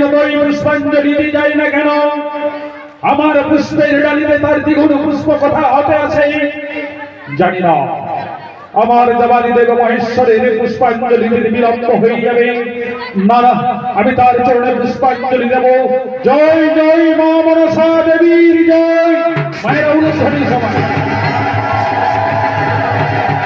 যতই পুষ্পাঞ্জলি দিয়ে যাই না কেন, আমার পুষ্পের ডালিতে তার দ্বিগুণ পুষ্প কথা হতে আছে জানি না। আমার দেবালী দেব মহেশ্বরের পুষ্পাঞ্জলির বিলম্ব হয়ে যাবে। না না, আমি তার চরণে পুষ্পাঞ্জলি দেব। জয় জয় মা মনসা দেবীর জয়। মায়েরা উলুধ্বনি সবাই।